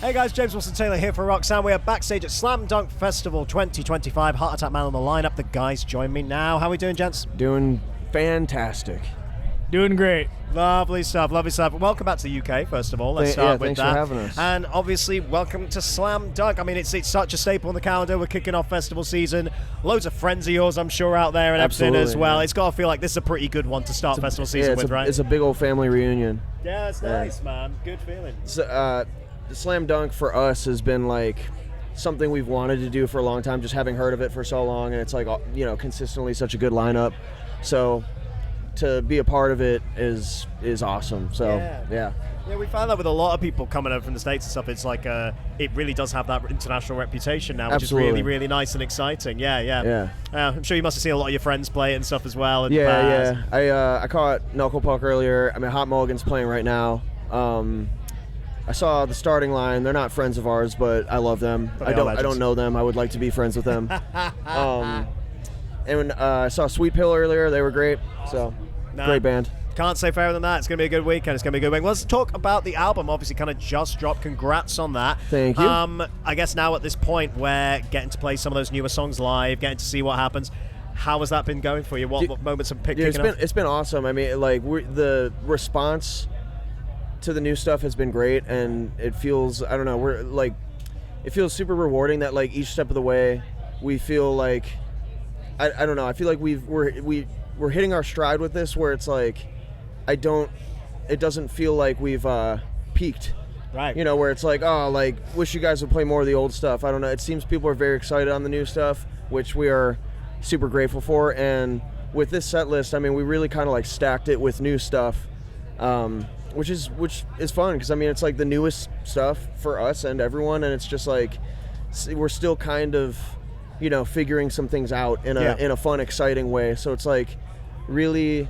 Hey guys, James Wilson-Taylor here for Roxanne. We are backstage at Slam Dunk Festival 2025. Heart Attack Man on the lineup. The guys join me now. How are we doing, gents? Doing fantastic. Doing great. Lovely stuff, lovely stuff. Welcome back to the UK, first of all. Let's start with thanks that. for having us. And obviously, welcome to Slam Dunk. I mean, it's such a staple on the calendar. We're kicking off festival season. Loads of friends of yours, I'm sure, out there and everything as well. Yeah. It's got to feel like this is a pretty good one to start festival season with, right? It's a big old family reunion. Yeah, that's nice, man. Good feeling. So, the Slam Dunk for us has been like something we've wanted to do for a long time, just having heard of it for so long, and it's like, you know, consistently such a good lineup. So to be a part of it is awesome. So yeah, we found that with a lot of people coming over from the States and stuff. It's like it really does have that international reputation now, which Absolutely. is really, really nice and exciting. Yeah. I'm sure you must have seen a lot of your friends play it and stuff as well. I caught Knuckle Puck earlier. I mean, Hot Mulligan's playing right now. I saw the starting line. They're not friends of ours, but I love them. I don't know them. I would like to be friends with them. And when I saw Sweet Pill earlier, they were great. So great band. Can't say fairer than that. It's going to be a good weekend. It's going to be a good week. Let's talk about the album. Obviously, kind of just dropped. Congrats on that. Thank you. I guess now at this point, we're getting to play some of those newer songs live, getting to see what happens. How has that been going for you? What moments have picking up? It's been awesome. I mean, like the response to the new stuff has been great, and it feels, I don't know, it feels super rewarding that like each step of the way we feel like, I don't know, I feel like we're hitting our stride with this, where it's like it doesn't feel like we've peaked, right? You know, where it's like, oh, like wish you guys would play more of the old stuff. I don't know, it seems people are very excited on the new stuff, which we are super grateful for. And with this set list, I mean, we really kind of like stacked it with new stuff, which is fun, because I mean, it's like the newest stuff for us and everyone, and it's just like we're still kind of, you know, figuring some things out in a fun, exciting way. So it's like really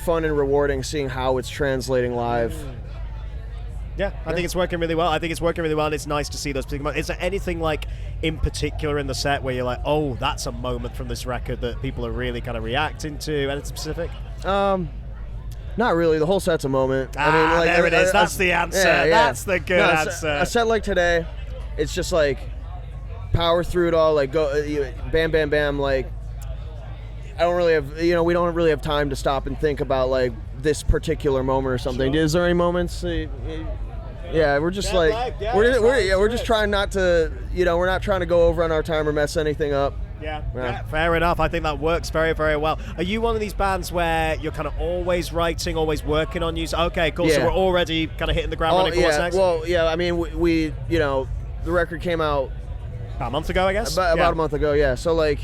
fun and rewarding seeing how it's translating live. Yeah, I think it's working really well. And it's nice to see those particular moments. Is there anything like in particular in the set where you're like, oh, that's a moment from this record that people are really kind of reacting to? Anything specific? Not really. The whole set's a moment. I mean, like, there it is. That's the answer. Yeah. That's the good answer. A set like today, it's just like power through it all. Like go, bam, bam, bam. Like I don't really have, you know, we don't really have time to stop and think about like this particular moment or something. Sure. Is there any moments? Yeah, we're just we're just trying not to, you know, we're not trying to go over on our time or mess anything up. Yeah, fair enough. I think that works very, very well. Are you one of these bands where you're kind of always writing, always working on music? Okay, cool. Yeah. So we're already kind of hitting the ground running. What's next? Well, yeah, I mean, we you know, the record came out about a month ago, I guess. About a month ago, yeah. So like,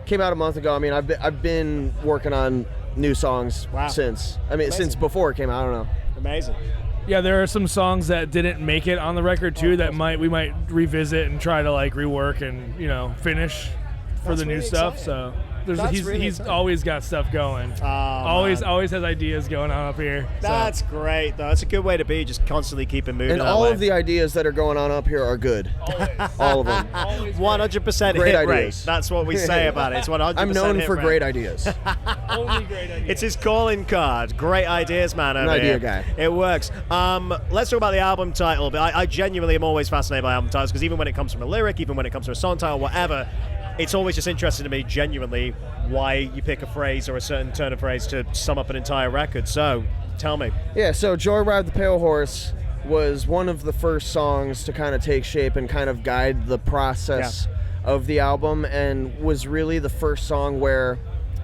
came out a month ago. I mean, I've been working on new songs since. I mean, since before it came out. I don't know. Amazing. Yeah, there are some songs that didn't make it on the record too that we might revisit and try to like rework and, you know, finish for the new stuff. So he's always got stuff going. Always has ideas going on up here. That's great, though. That's a good way to be. Just constantly keeping moving. And all of the ideas that are going on up here are good. All of them. 100% great hit ideas. rate. That's what we say about it. It's 100%. I'm known for rate. great ideas. Only great ideas. It's his calling card. Great ideas, man. An idea guy. It works. Let's talk about the album title. But I genuinely am always fascinated by album titles, because even when it comes from a lyric, even when it comes from a song title, whatever, it's always just interesting to me, genuinely, why you pick a phrase or a certain turn of phrase to sum up an entire record. So, tell me. Yeah, so Joyride the Pale Horse was one of the first songs to kind of take shape and kind of guide the process of the album, and was really the first song where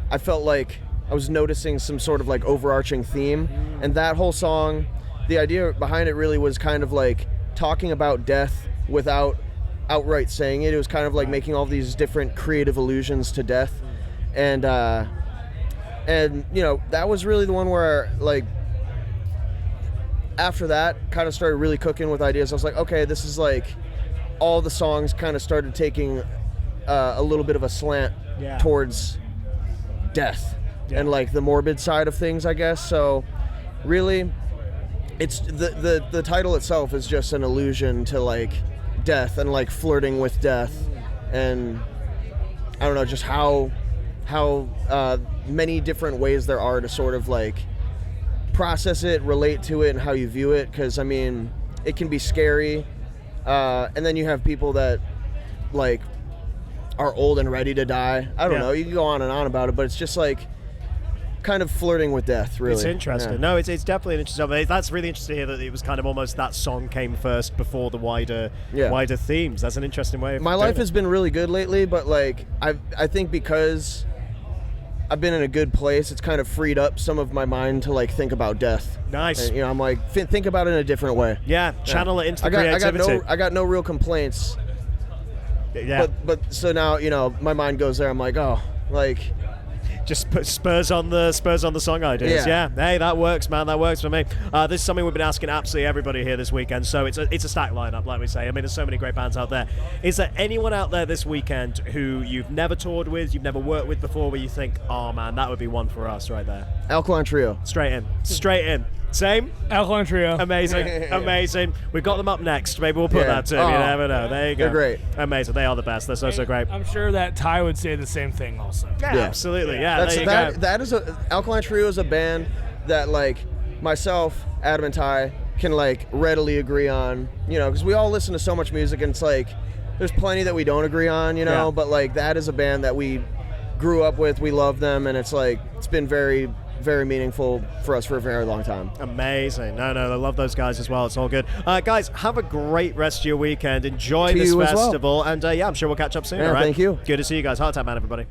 I felt like I was noticing some sort of like overarching theme. And that whole song, the idea behind it really was kind of like talking about death without outright saying it. It was kind of like making all these different creative allusions to death, and you know, that was really the one where like after that kind of started really cooking with ideas. I was like, okay, this is like all the songs kind of started taking a little bit of a slant towards death and like the morbid side of things, I guess. So really, it's the title itself is just an allusion to like death and like flirting with death, and I don't know, just how many different ways there are to sort of like process it, relate to it, and how you view it. Because I mean, it can be scary, And then you have people that like are old and ready to die. I don't know. You can go on and on about it, but it's just like kind of flirting with death, really. It's interesting. Yeah. No, it's definitely an interesting song. That's really interesting to hear that it was kind of almost that song came first before the wider themes. That's an interesting way of My doing life it. has been really good lately, but like I think because I've been in a good place, it's kind of freed up some of my mind to like think about death. Nice. And, I'm like think about it in a different way. Yeah, channel it into the creativity. I got no real complaints. Yeah. But so now, my mind goes there. I'm like, oh, like just put spurs on the song ideas. Yeah. Hey, that works, man. That works for me. This is something we've been asking absolutely everybody here this weekend. So it's a stacked lineup, like we say. I mean, there's so many great bands out there. Is there anyone out there this weekend who you've never toured with, you've never worked with before, where you think, oh man, that would be one for us right there? Alkaline Trio. Straight in. Same? Alkaline Trio. Amazing. We've got them up next. Maybe we'll put that too. You never know. There you go. They're great. Amazing. They are the best. They're so great. I'm sure that Ty would say the same thing also. Yeah, absolutely. Yeah, there you go. That is Alkaline Trio is a band that like myself, Adam, and Ty can like readily agree on. Because we all listen to so much music, and it's like there's plenty that we don't agree on. But like that is a band that we grew up with. We love them, and it's like it's been very, very meaningful for us for a very long time. Amazing. No, I love those guys as well. It's all good. Guys, have a great rest of your weekend. Enjoy To this you as well. festival. And I'm sure we'll catch up soon. Yeah, all right? thank you. Good to see you guys. Hard time, man, everybody.